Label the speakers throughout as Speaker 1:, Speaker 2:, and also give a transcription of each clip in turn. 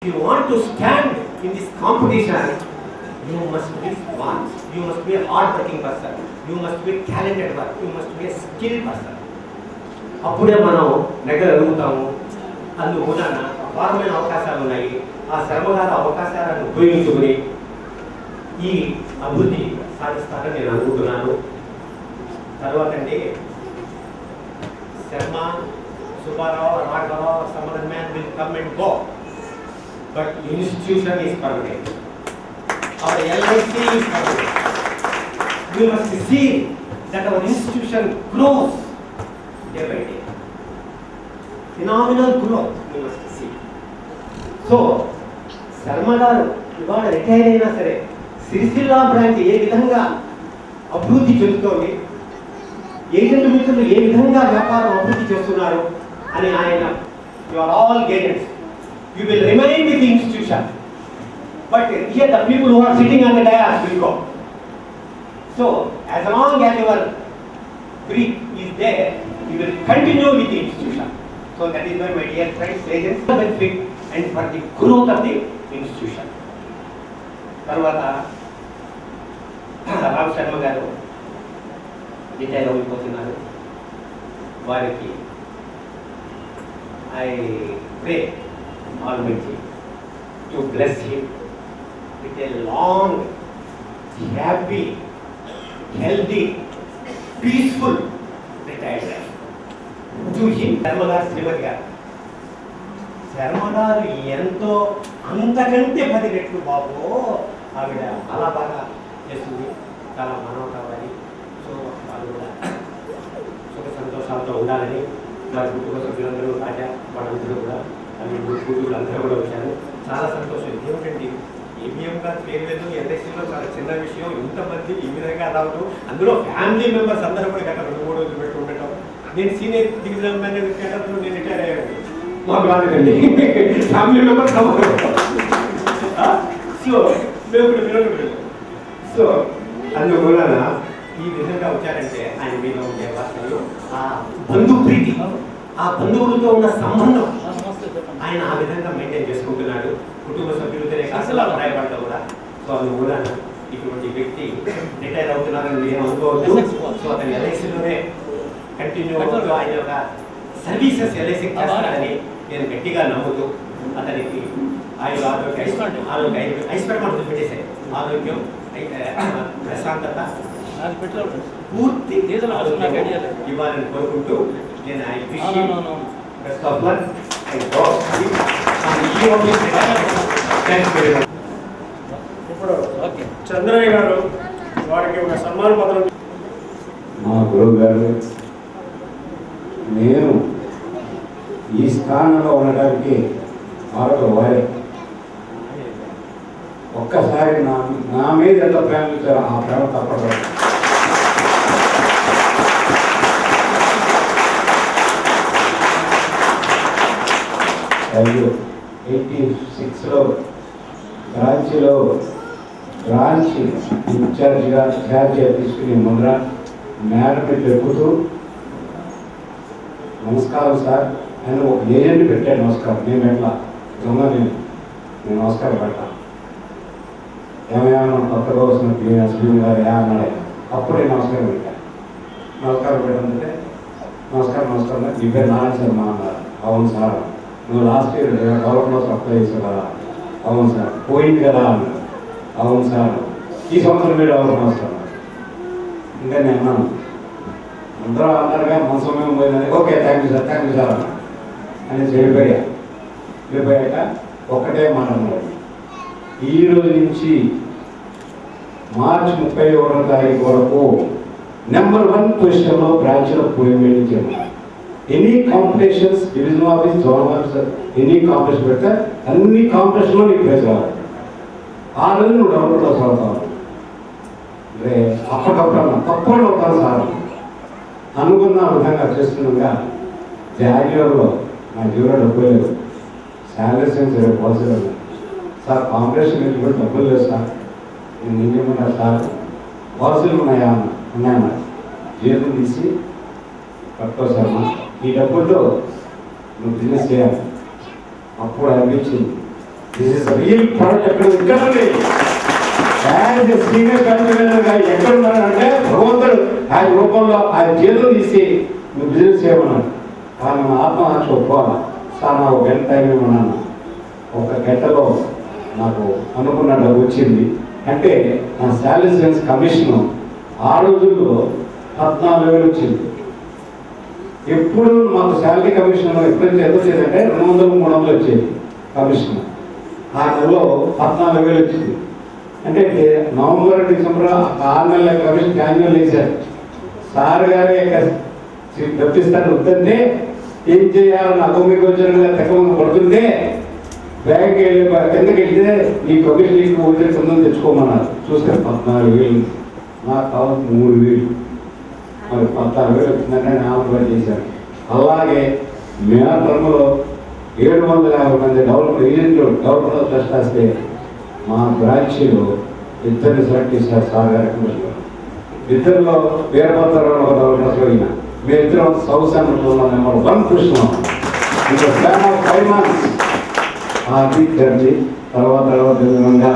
Speaker 1: If you want to stand in this competition, you must be smart, you must be a hard-working person, you must be talented person, you must be a skilled person. అప్పుడే మనం నెగ్గలుగుతాము. అందువలన అపారమైన అవకాశాలు ఉన్నాయి. ఆ శ్రమగాల అవకాశాలను ఉపయోగించుకుని ఈ అభివృద్ధి సాధిస్తారని నేను అనుకుంటున్నాను. తర్వాత అండి Sharma, Subbarao, Raghava, some other man will come and go. But institution is permanent. Our LIC is permanent. We must see that our institution grows day by day. Phenomenal growth we must see. So, Sharma గారు ఇవాళ retire అయినా సరే Sircilla branch ఏ విధంగా అభివృద్ధి చెందుతోంది, agent మిత్రులు ఏ విధంగా వ్యాపారం అభివృద్ధి చేస్తున్నారు అని ఆయన you are all guidance. You will remain with the institution, but here the people who are sitting on the dais will go. So, as long as your breath is there, you will continue with the institution. So that is why, my dear friends, agents benefit and for the growth of the institution. Tarvata Ram Sharma garu retire అయిపోతున్నారు. వారికి I pray Almighty to bless him with a long, happy, healthy, peaceful retired life. To him, Sharma గారు, శ్రీమతి గారు, శర్మ గారు ఎంతో అంతకంటే 10 రెట్లు బాబు ఆవిడ అలా బాగా చేస్తుంది. చాలా మనం కావాలి. సో వాళ్ళు కూడా సుఖ సంతోషాలతో ఉండాలని వారి కుటుంబ సభ్యులందరూ, రాజా వాళ్ళందరూ కూడా కూతురు అందరూ కూడా వచ్చారు. చాలా సంతోషం. ఏమిటండి ఏబిఎం గారు పేరు లేదు, ఎల్ఐసిలో చాలా చిన్న విషయం, ఇంతమంది ఈ విధంగా రావడం, అందులో ఫ్యామిలీ మెంబర్స్ అందరూ కూడా గత 2-3 రోజులు పెట్టి ఉండటం. నేను సీనియర్ దిగ్విజయం మేనేజర్ కేటర్లో నేను రిటైర్ అయ్యాను. మాకు రాలేదండి ఫ్యామిలీ మెంబర్స్ అవ్వదు. సో మేము కూడా వినకూడదు. సో అందువలన ఈ విధంగా వచ్చారంటే ఆయన మీద ఉండే వార్తలు, ఆ బంధు ప్రీతి, ఆ బంధువులతో ఉన్న సంబంధం ఆయన ఆ విధంగా మెయింటైన్ చేసుకుంటున్నాడు. కుటుంబ సభ్యులతోనే అసలు అభిప్రాయపడతా కూడా. సో అందువల్ల ఇటువంటి వ్యక్తి రిటైర్ అవుతున్నారని నేను అనుకోవద్దు. సో అతను ఎల్ఐసిలోనే కంటిన్యూ అవుతూ ఆయన యొక్క సర్వీసెస్ ఎల్ఐసి చేస్తాడని నేను గట్టిగా నమ్ముతూ అతనికి ఐశ్వర్యం పెట్టేశాయి. ఆరోగ్యం, ప్రశాంతత, పూర్తి ఇవ్వాలని కోరుకుంటూ నేను I wish you best of luck.
Speaker 2: ఇప్పుడు చంద్రయ్య గారు వారికి ఒక సన్మాన పత్రం.
Speaker 3: మా గురువు గారు, నేను ఈ స్థానంలో ఉండడానికి మరొక వారి ఒక్కసారి నా మీద ఎంత ప్రేమ చూసారో ఆ ప్రేమ తప్పదు. 86లో బ్రాంచ్ ఇన్ఛార్జిగా తీసుకుని ముందర మేడపెట్టి ఎక్కుతూ నమస్కారం సార్ అని ఒక ఏజెంట్ పెట్టాడు. నమస్కారం నేను పెట్టా, దొంగ నేను నమస్కారం పెట్టా. ఏమయ్యా కొత్తగా వస్తున్న అసలు గారు అన్నాడు. అప్పుడే నమస్కారం పెట్టా. నమస్కారం పెట్టంటే నమస్కారం నీ పేరు నారాయణ శర్మ అన్నారు. అవును సార్, నువ్వు లాస్ట్ ఇయర్ గవర్నమెంట్ అప్లై చేసావు కదా. అవును సార్. పోయింది కదా అన్నారు. అవును సార్. ఈ సంవత్సరం మీరు ఎవరు నమస్కారం. ఇంకా నేను అన్నాను, అందరూ అన్నారుగా మన సమయం పోయిందని. ఓకే, థ్యాంక్ యూ సార్ అన్నా అని వెళ్ళిపోయాక ఒక్కటే మాట అన్నాడు, ఈ రోజు నుంచి మార్చి 31వ తారీఖు వరకు నెంబర్ 1 పొజిషన్లో బ్రాంచ్లో పోయి చేయమన్నారు. Any competitions, division office, zonal officer, any competition పెడితే అన్ని కాంపిటీషన్లో నీకు ప్రైజ్ రావాలి. ఆ రోజు నువ్వు డెవలప్లో చదువుతావు. అంటే అప్పటికప్పుడు తప్పకుండా అవుతాను సార్ అనుకున్న విధంగా చేస్తుండగా జాగ్రత్తలో నా జీవన డబ్బులు లేదు, శాలరీ సరే పాలసీ సార్, కాంపిటీషన్ నుంచి కూడా డబ్బులు లేదు సార్, నేను ఇంకేమన్నారు సార్, పాలసీలు ఉన్నాయన్నా జీతం తీసి పట్టుకో సార్, ఈ డబ్బుల్లో నువ్వు బిజినెస్ చేయాలి. అప్పుడు అనిపించింది దిస్ ఇస్ రియల్ ప్రోడక్ట్. ఇక్కడ యాజ్ సీనియర్ కన్వీనర్గా ఎక్కడ ఉన్నానంటే భగవంతుడు ఆయన రూపంలో ఆయన చేతులు తీసి నువ్వు బిజినెస్ చేయమన్నాడు. కానీ నా ఆత్మహత్య ఒప్పుకోవాలి సార్, నాకు గంట టైం ఇవ్వమన్నాను. ఒక గంటలో నాకు అనుకున్న డబ్బు వచ్చింది. అంటే నా శాలరీ సేల్స్ కమిషన్ ఆ రోజుల్లో 14,000 వచ్చింది. ఎప్పుడు మాకు శాలరీ కమిషన్ ఎప్పుడైతే ఎంత వచ్చేదంటే 200-300 వచ్చేది కమిషన్. ఆ నెలలో 14,000 వచ్చింది. అంటే నవంబర్ డిసెంబర్ 6 నెలల కమిషన్ యాన్యువల్ వేశారు. సార్ గారే డబ్బిస్తాను వద్దంటే ఏం చేయాలని అగోమిగోచరంగా తెగమంది పడుతుంటే బ్యాంక్ వెళ్ళి కిందకి వెళ్తే ఈ కమిషన్ నీకు వచ్చే కింద తెచ్చుకోమన్నారు. చూస్తే 14,000, నాకు కావాలి 3,000. మరి 14,000 వచ్చిందంటే నామకం చేశారు. అలాగే మే టర్మ్లో 750 మంది ఏజెంట్లు డెవలపర్ ట్రస్ట్ వస్తే మా బ్రాంచ్లో 2 సెలెక్ట్ చేశారు సార్ గారి కమిషన్. 2లో వీరభద్రరావు ఒక డెవలపర్స్ అయినా మేమిద్దరం సౌత్ సెంట్రల్ నెంబర్ 1 చూస్తున్నాం. ఇంకా ప్లాన్ ఆఫ్ 5 months అది జరిగి తర్వాత విధంగా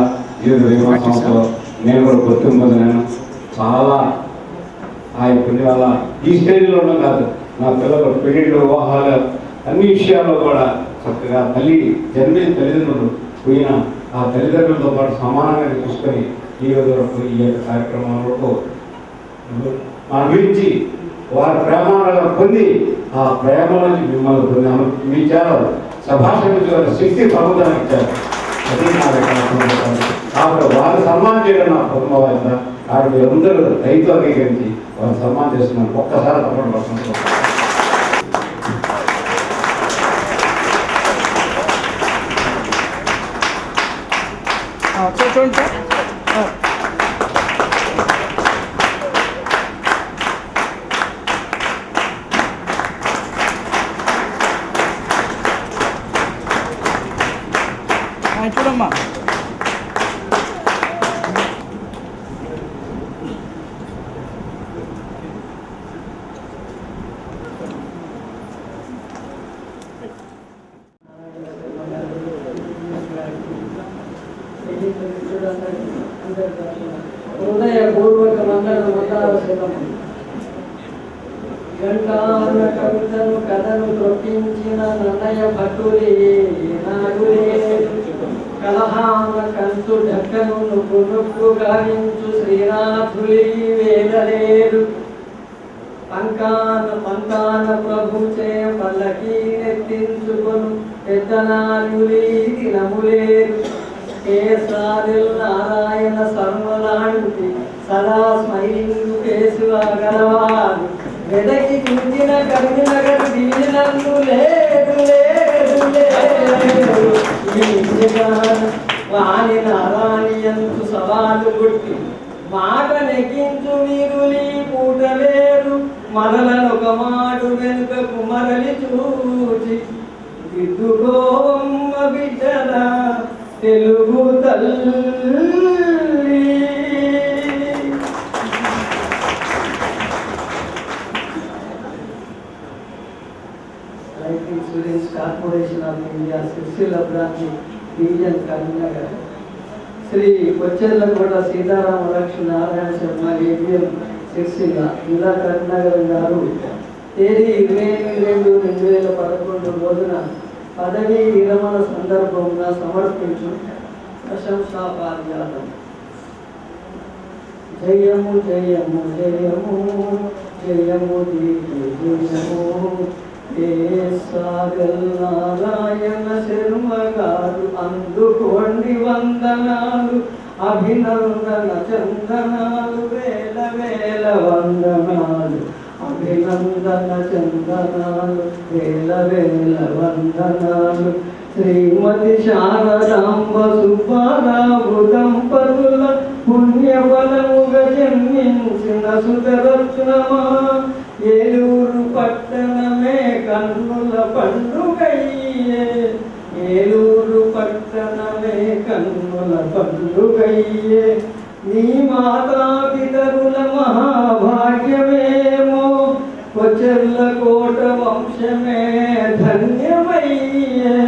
Speaker 3: సంస్థలో నేను కూడా గుర్తింపు పొందినాను. చాలా ఆ పుణ్య వల్ల ఈ స్టేజ్లోనే కాదు, నా పిల్లలు పెళ్లిళ్ళు, వివాహాలు అన్ని విషయాల్లో కూడా చక్కగా తల్లి జన్మించిన తల్లిదండ్రులు పోయిన ఆ తల్లిదండ్రులతో పాటు సమానంగా చూసుకొని ఈ వరకు ఈ యొక్క కార్యక్రమాలకు మన గురించి వారి ప్రేమాలను పొంది ఆ ప్రేమ నుంచి మిమ్మల్ని పొందాము. మీ చాలా సభాషణ శక్తి ప్రభుత్వాన్ని ఇచ్చారు. అది నా కాబట్టి వారు సన్మానం చేయడం నా కుటుంబ బాధ్యత. కాబట్టి అందరూ రైతు అంగీకరించి వారు సన్మానం చేస్తున్నారు. ఒక్కసారి తప్పకుండా పడుతుంది.
Speaker 4: చూడండి సార్. చూడమ్మా.
Speaker 5: హృదయపూర్వక మంగళం. గంటాన కవితను కథను త్రొప్పించిన నన్నయ భటులే నాగులే, కలహాన కంచు ఢక్కను నొక్కు నొక్కు గావించు శ్రీనాథులీ వేదలేరు. పంతాన ప్రభుచే పల్లకీ నెత్తించుకొను పెద్దనాయులీ దినములేరు. కేసారిల్ నారాయణ శర్మలాంటి సదా స్మైలింగ్ కేసుగా గలవారు వెదకి కుంచిన కవినగరు దీనన్ను లేదు లేదు లేదు. వాణి నారాయణంతు సవాలు కొట్టి మాట నెగ్గించు వీరులీ పూటలేరు. మరలనొక మాటు వెనుకకు మరలి చూచి దిద్దుకోవమ్మ బిడ్డల తెలుగు తల్లి. Right insurance corporation of India Sircilla branch division Karimnagar Shri Kocherlaguda Sitarama Lakshmi Narayana Sharma ABM Sircilla జిల్లా కరీంనగర్ గారు తేదీ 28/2/2011 రోజున పదవీ విరమణ సందర్భంగా సమర్పించు ప్రశంసా పారిజాతం. జయము జయము జయము జయము జయము సాగల్ నారాయణ శర్మ గారు అందుకోండి వందనాలు, అభినందన చందనాలు, వేల వేల వందనాలు, అభినందన చందనాలు, వేల వేల వందనాలు. శ్రీమతి శారదాంబ సుబ్బారావు దంపతుల పుణ్యఫలముగా జన్మించిన సుతరత్నమా, ఏలూరు పట్టణమే కన్నుల పండుగయ్యే, ఏలూరు పట్టణమే కన్నుల పండుగయ్యే. నీ మాతాపితరుల మహాభాగ్యమేమో, కొచెర్ల కోట వంశమే ధన్యమయ్యే.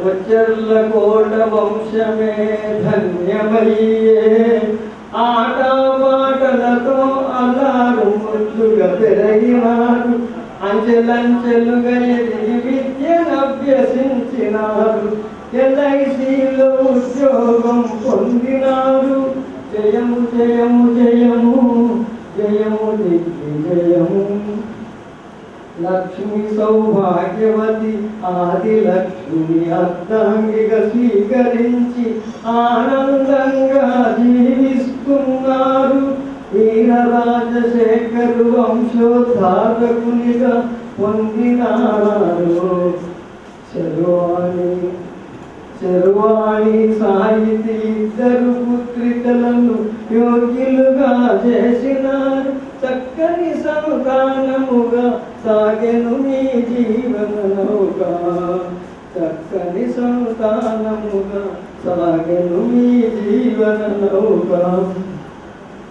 Speaker 5: వచ్చర్ల కోట వంశమే ధన్యమయ్యే ఆటపాటలతో అల్లారు ముద్దుగా పెరిగినారు అంచెలంచెలుగా ఎదిగి విద్యను అభ్యసించినారు ఎల్ఐసిలో ఉద్యోగం పొందినారు జయము జయము జయము జయము దిగ్విజయము లక్ష్మి సౌభాగ్యవతి ఆది లక్ష్మి అర్ధాంగిగా స్వీకరించి ఆనందంగా జీవిస్తున్నారు వీర రాజశేఖరు వంశోద్ధారకునిగా పొందినారు చరువాణి సాహితీ ఇద్దరు పుత్రికలను యోగ్యులుగా చేసినారు చక్కని సంతానముగా సాగెను మీ జీవన నౌక చక్కని సంతానముగా సాగెను మీ జీవన నౌక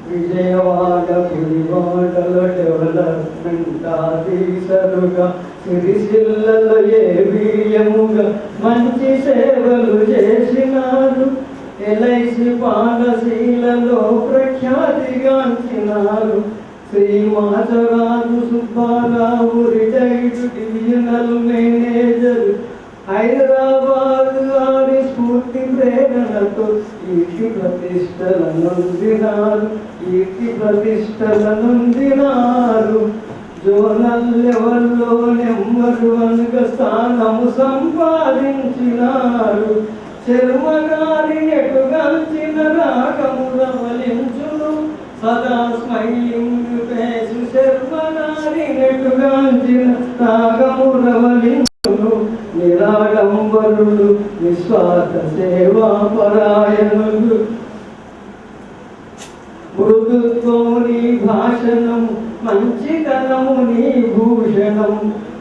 Speaker 5: విజయవాడ పులివాడల డెవలప్మెంట్ ఆఫీసరుగా సిరిసిల్లలో ఏవియముగా మంచి సేవలు చేసినారు ఎల్ఐసి పాలసీలలో ప్రఖ్యాతిగాంచినారు Shri Macharaju Subbarao retired divisional manager Hyderabad గారి స్ఫూర్తి ప్రేరణతో కీర్తి ప్రతిష్టలనుందినారు జోనల్ లెవెల్లో నెంబర్ 1గా స్థానము సంపాదించినారు చర్మగారి నెటుగాల్చిన రాగముల వలించును సదా స్మైలింగ్ ఫేసు శర్మగారి నెటుగాల్చిన రాగముల వలించును నిరాడంబరులు నిస్వార్థ సేవా పరాయణులు మృదుత్వము నీ భాషణం మంచితనము నీ భూషణం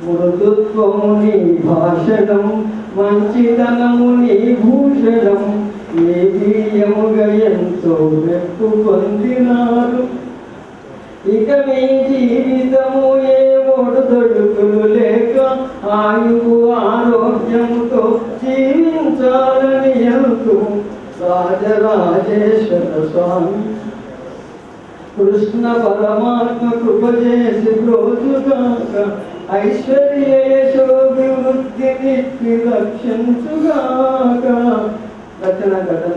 Speaker 5: మృదుత్వము నీ భాషణం మంచితనము నీ భూషణం ఏ వీయముగా ఎంతో మెప్పు పొందినారు ఇక మీ జీవితము ఏ ఒడుదొడుకులు లేక ఆయువు ఆరోగ్యముతో జీవించాలని ఎంతో రాజరాజేశ్వర స్వామి కృష్ణ పరమాత్మ కృప చేసి బ్రోచుగాక ఐశ్వర్య యశోభివృద్ధిని రక్షించుగాక రచన ఘటన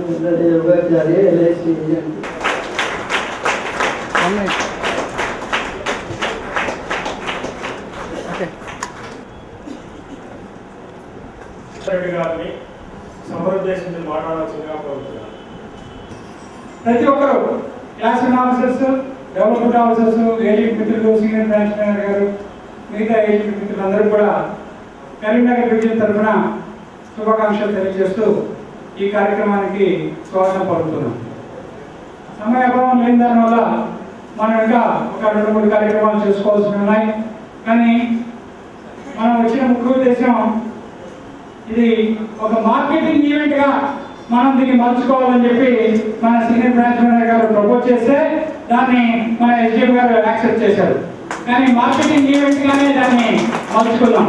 Speaker 2: గారిని సముద్దేశించి మాట్లాడాల్సిందిగా కోరుతున్నాను.
Speaker 4: ప్రతి ఒక్కరు class officers, development officers, agent మిత్రులు, సీనియర్ బ్రాంచ్ మేనేజర్ గారు, మిగతా ఏజెంట్ మిత్రులందరూ కూడా కరీంనగర్ డివిజన్ తరఫున శుభాకాంక్షలు తెలియజేస్తూ ఈ కార్యక్రమానికి స్వాగతం పలుకుతున్నాం. సమయ అభావం లేని దానివల్ల మనం ఇంకా ఒక 2-3 కార్యక్రమాలు చేసుకోవాల్సి ఉన్నాయి. కానీ మనం వచ్చిన ముఖ్య ఉద్దేశం ఇది ఒక మార్కెటింగ్ ఈవెంట్గా మనం దీన్ని మలుచుకోవాలని చెప్పి మన సీనియర్ బ్రాంచ్ మేనేజర్ గారు ప్రపోజ్ చేస్తే దాన్ని మన ఎస్డిఎం గారు యాక్సెప్ట్ చేశారు. కానీ మార్కెటింగ్ ఈవెంట్గానే దాన్ని మలుచుకున్నాం.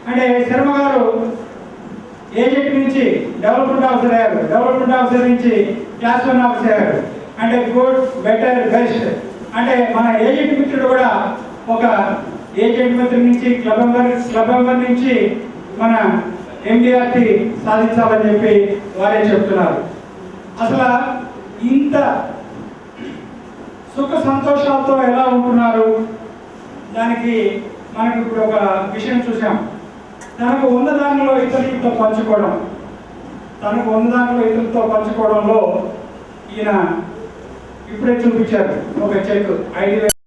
Speaker 4: అంటే శర్మ గారు ఏజెంట్ నుంచి డెవలప్మెంట్ ఆఫీసర్ అయ్యారు, డెవలప్మెంట్ ఆఫీసర్ నుంచి క్లాస్ 1 ఆఫీసర్ అయ్యారు. అంటే గుడ్, బెటర్, బెస్ట్. అంటే మన ఏజెంట్ మిత్రుడు కూడా ఒక ఏజెంట్ మిత్రుడి నుంచి క్లబ్ మెంబర్ నుంచి మన ఎండిఆర్టీ సాధించాలని చెప్పి వారే చెప్తున్నారు. అసలు ఇంత సుఖ సంతోషాలతో ఎలా ఉంటున్నారు దానికి మనకి ఇప్పుడు ఒక విషయం చూసాం. తనకు ఉన్న దానిలో ఇతరులతో పంచుకోవడంలో ఈయన ఇప్పుడే చూపించారు ఒక చెక్ 5,000